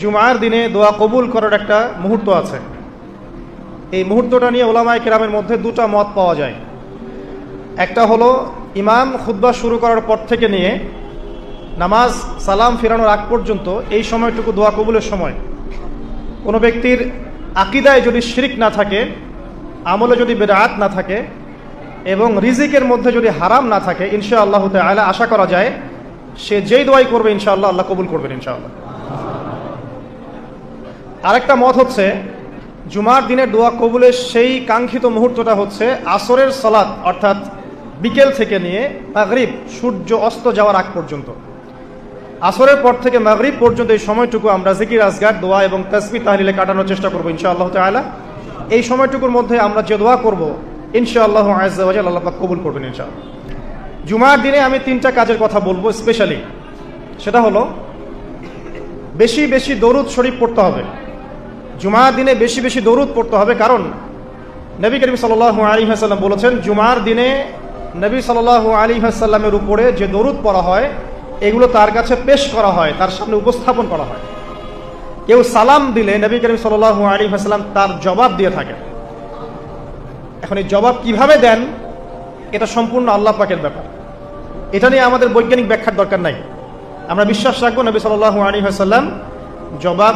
জুমার দিনে দোয়া কবুল করার একটা মুহূর্ত আছে। এই মুহূর্তটা নিয়ে ওলামায়ে কেরামের মধ্যে দুটা মত পাওয়া যায়। একটা হলো ইমাম খুতবা শুরু করার পর থেকে নিয়ে নামাজ সালাম ফেরানোর আগ পর্যন্ত এই সময়টুকু দোয়া কবুলের সময়। কোনো ব্যক্তির আকীদায় যদি শিরক না থাকে, আমলে যদি বিদআত না থাকে এবং রিজিকের মধ্যে যদি হারাম না থাকে, ইনশাআল্লাহ তাআলা আশা করা যায় সে যেই দোয়াই করবে ইনশাআল্লাহ আল্লাহ কবুল করবেন ইনশাআল্লাহ। আরেকটা মত হচ্ছে জুমার দিনের দোয়া কবুলের সেই কাঙ্ক্ষিত মুহূর্তটা হচ্ছে আসরের সালাত, অর্থাৎ বিকেল থেকে নিয়ে মাগরিব সূর্য অস্ত যাওয়ার আগ পর্যন্ত। আসরের পর থেকে মাগরিব পর্যন্ত এই সময়টুকু আমরা জিকির আজগার দোয়া এবং তাসবিহ তাহলিলে কাটানোর চেষ্টা করবো ইনশাআল্লাহ তাআলা। এই সময়টুকুর মধ্যে আমরা যে দোয়া করব ইনশাআল্লাহ আযজা ওয়া জাল্লা আল্লাহ পাক কবুল করবেন ইনশাআল্লাহ। জুমার দিনে আমি তিনটা কাজের কথা বলবো স্পেশালি। সেটা হলো বেশি বেশি দরুদ শরীফ পড়তে হবে। জুমার দিনে বেশি বেশি দরুদ পড়তে হবে, কারণ নবী করিম সাল্লাল্লাহু আলাইহি ওয়াসাল্লাম বলেছেন জুমার দিনে নবী সাল্লাল্লাহু আলাইহি ওয়াসাল্লামের উপরে যে দরুদ পড়া হয় এগুলো তার কাছে পেশ করা হয়, তার সামনে উপস্থাপন করা হয়। কেউ সালাম দিলে নবী করিম সাল্লাল্লাহু আলাইহি ওয়াসাল্লাম তার জবাব দিয়ে থাকেন। এখন এই জবাব কিভাবে দেন এটা সম্পূর্ণ আল্লাহ পাকের ব্যাপার। এটা নিয়ে আমাদের বৈজ্ঞানিক ব্যাখ্যার দরকার নাই। আমরা বিশ্বাস রাখবো নবী সাল্লাল্লাহু আলাইহি ওয়াসাল্লাম জবাব